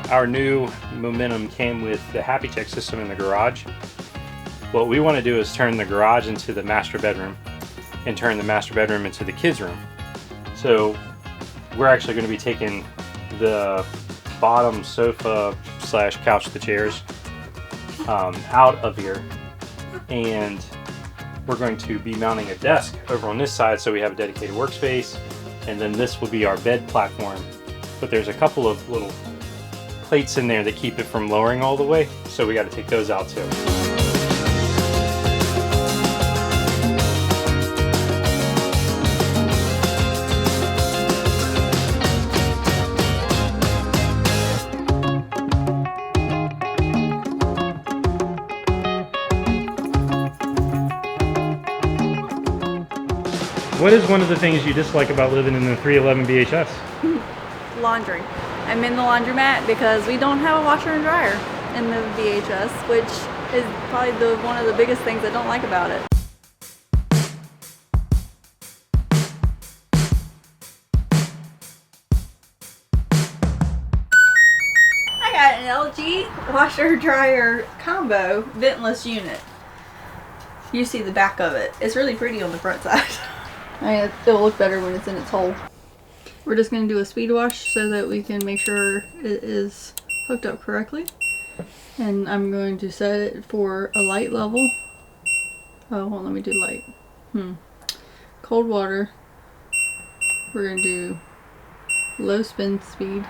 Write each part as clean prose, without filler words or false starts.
our new Momentum came with the Happy Check system in the garage. What we want to do is turn the garage into the master bedroom and turn the master bedroom into the kids' room. So we're actually going to be taking the bottom sofa slash couch, the chairs, out of here, and we're going to be mounting a desk over on this side so we have a dedicated workspace, and then this will be our bed platform. But there's a couple of little plates in there that keep it from lowering all the way, so we got to take those out too. What is one of the things you dislike about living in the 311 BHS? Laundry. I'm in the laundromat because we don't have a washer and dryer in the VHS, which is probably one of the biggest things I don't like about it. I got an LG washer dryer combo ventless unit. You see the back of it. It's really pretty on the front side. It'll look better when it's in its hole. We're just going to do a speed wash so that we can make sure it is hooked up correctly. And I'm going to set it for a light level. Oh, well, let me do light. Cold water. We're going to do low spin speed.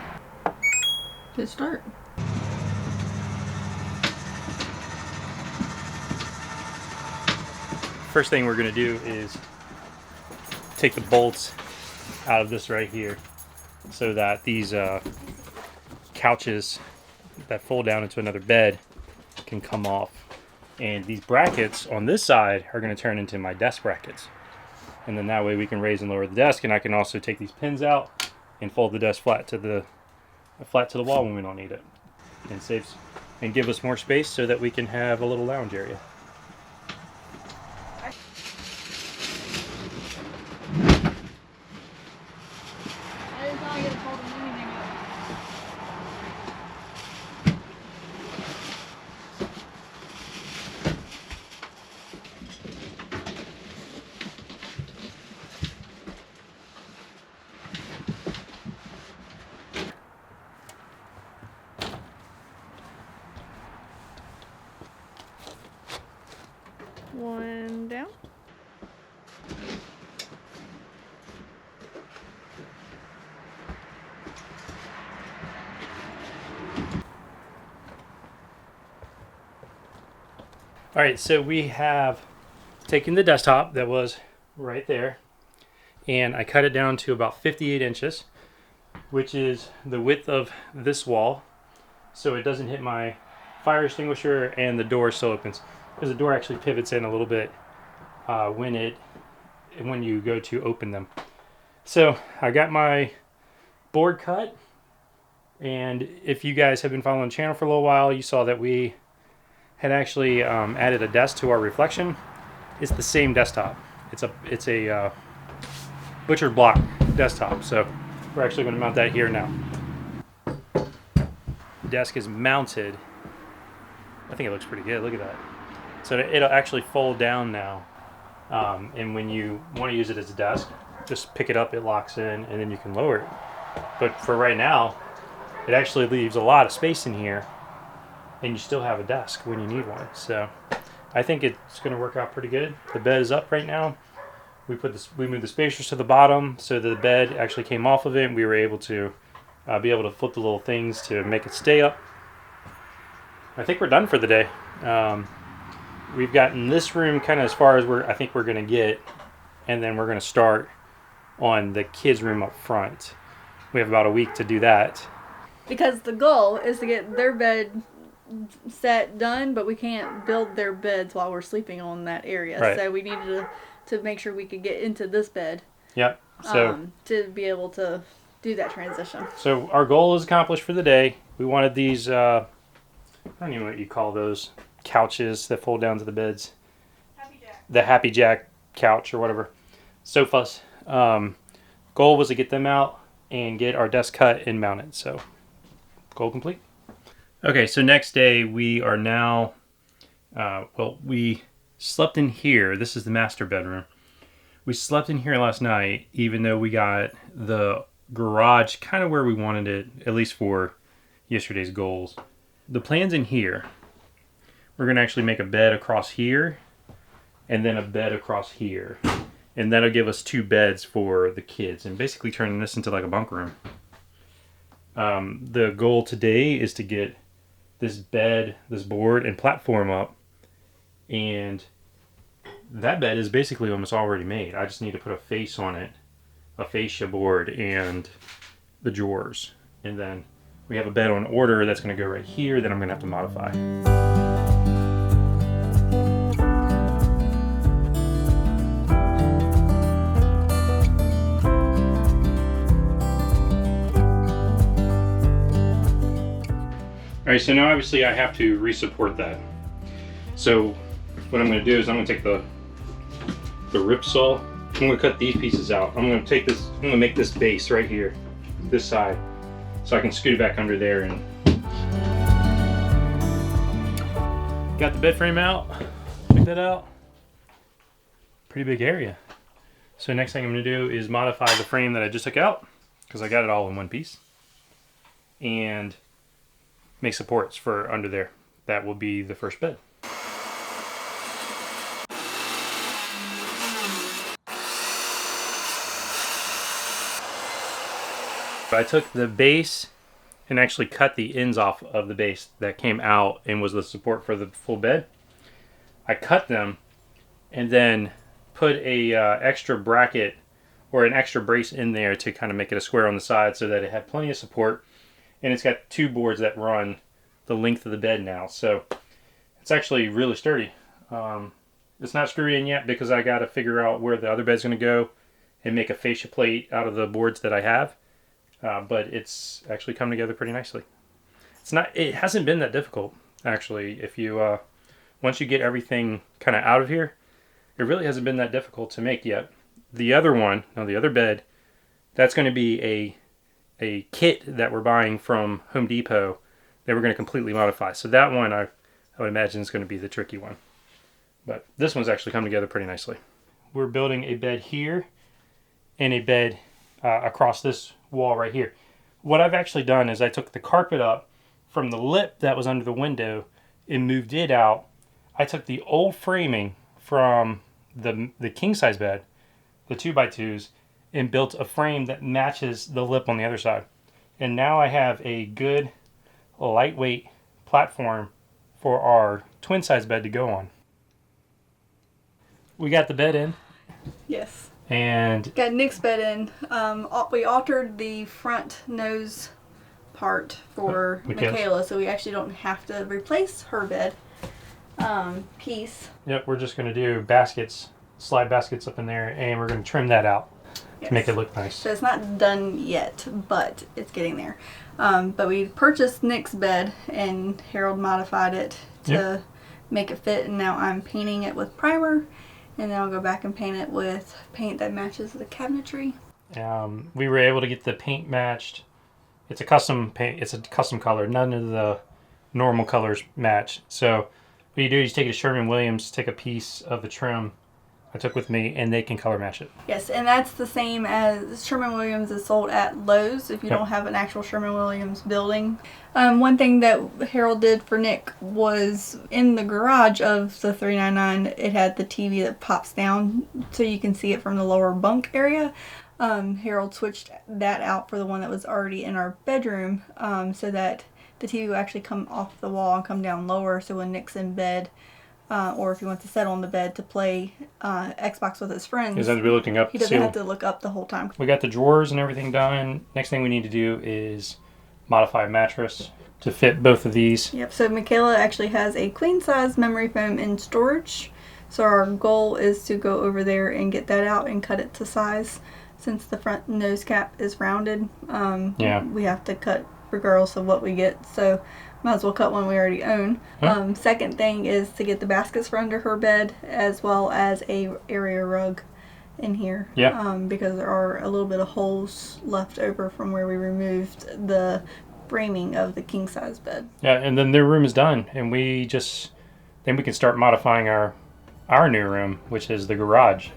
Hit start. First thing we're going to do is take the bolts out of this right here so that these couches that fold down into another bed can come off. And these brackets on this side are going to turn into my desk brackets. And then that way we can raise and lower the desk, and I can also take these pins out and fold the desk flat to the wall when we don't need it. And saves and give us more space so that we can have a little lounge area. One down. All right, so we have taken the desktop that was right there, and I cut it down to about 58 inches, which is the width of this wall, so it doesn't hit my fire extinguisher, and the door still opens, because the door actually pivots in a little bit when you go to open them. So I got my board cut, and if you guys have been following the channel for a little while, you saw that we had actually added a desk to our reflection. It's the same desktop. It's a butcher block desktop, so we're actually going to mount that here now. The desk is mounted. I think it looks pretty good. Look at that. So it'll actually fold down now, and when you want to use it as a desk, just pick it up, it locks in, and then you can lower it. But for right now, it actually leaves a lot of space in here, and you still have a desk when you need one. So I think it's going to work out pretty good. The bed is up right now. We moved the spacers to the bottom so the bed actually came off of it, and we were able to flip the little things to make it stay up. I think we're done for the day. We've gotten this room kind of as far as I think we're going to get, and then we're going to start on the kids' room up front. We have about a week to do that. Because the goal is to get their bed set done, but we can't build their beds while we're sleeping on that area. Right. So we needed to make sure we could get into this bed. Yep. So to be able to do that transition. So our goal is accomplished for the day. We wanted these, I don't even know what you call those couches that fold down to the beds. Happy Jack. The Happy Jack couch or whatever. Sofas. Goal was to get them out and get our desk cut and mounted. So goal complete. Okay, so next day we are now, well, we slept in here. This is the master bedroom. We slept in here last night, even though we got the garage kind of where we wanted it, at least for yesterday's goals. The plan's in here. We're going to actually make a bed across here and then a bed across here. And that'll give us 2 beds for the kids and basically turning this into like a bunk room. The goal today is to get this bed, this board, and platform up. And that bed is basically almost already made. I just need to put a face on it, a fascia board, and the drawers. And then we have a bed on order that's going to go right here that I'm going to have to modify. Alright, so now obviously I have to re-support that. So what I'm going to do is I'm going to take the rip saw. I'm going to cut these pieces out. I'm going to take this, I'm going to make this base right here, this side, so I can scoot it back under there. And got the bed frame out. Check that out. Pretty big area. So next thing I'm going to do is modify the frame that I just took out, because I got it all in one piece, and make supports for under there. That will be the first bed. I took the base and actually cut the ends off of the base that came out and was the support for the full bed. I cut them and then put a extra bracket or an extra brace in there to kind of make it a square on the side so that it had plenty of support. And it's got 2 boards that run the length of the bed now, so it's actually really sturdy. It's not screwed in yet because I got to figure out where the other bed's going to go and make a fascia plate out of the boards that I have. But it's actually come together pretty nicely. It hasn't been that difficult, actually. If you once you get everything kind of out of here, it really hasn't been that difficult to make yet. The other one, the other bed, that's going to be a kit that we're buying from Home Depot that we're going to completely modify. So that one I would imagine is going to be the tricky one. But this one's actually come together pretty nicely. We're building a bed here and a bed across this wall right here. What I've actually done is I took the carpet up from the lip that was under the window and moved it out. I took the old framing from the king size bed, the 2x2s, and built a frame that matches the lip on the other side. And now I have a good lightweight platform for our twin size bed to go on. We got the bed in. Yes. And got Nick's bed in. We altered the front nose part for Michaela, so we actually don't have to replace her bed piece. Yep, we're just going to do baskets, slide baskets up in there, and we're going to trim that out to make it look nice. So it's not done yet, but it's getting there. But we purchased Nick's bed, and Harold modified it to make it fit, and now I'm painting it with primer. And then I'll go back and paint it with paint that matches the cabinetry. We were able to get the paint matched. It's a custom paint. It's a custom color. None of the normal colors match. So what you do is you take it to Sherwin-Williams, take a piece of the trim I took with me, and they can color match it. Yes, and that's the same as Sherwin-Williams is sold at Lowe's if you don't have an actual Sherwin-Williams building. One thing that Harold did for Nick was in the garage of the 399, it had the TV that pops down so you can see it from the lower bunk area. Harold switched that out for the one that was already in our bedroom so that the TV will actually come off the wall and come down lower, so when Nick's in bed, or if he wants to settle on the bed to play Xbox with his friends, he doesn't have to be looking up. He doesn't have to look up the whole time. We got the drawers and everything done. Next thing we need to do is modify a mattress to fit both of these. Yep, so Michaela actually has a queen size memory foam in storage. So our goal is to go over there and get that out and cut it to size. Since the front nose cap is rounded, we have to cut regardless of what we get. So might as well cut one we already own. Second thing is to get the baskets for under her bed, as well as a area rug in here. Because there are a little bit of holes left over from where we removed the framing of the king size bed. Yeah, and then their room is done, and then we can start modifying our new room, which is the garage.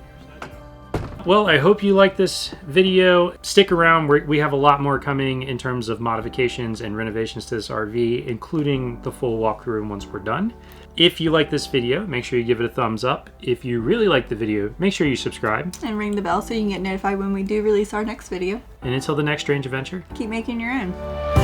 Well, I hope you like this video. Stick around. We have a lot more coming in terms of modifications and renovations to this RV, including the full walkthrough once we're done. If you like this video, make sure you give it a thumbs up. If you really like the video, make sure you subscribe. And ring the bell so you can get notified when we do release our next video. And until the next strange adventure, Keep making your own.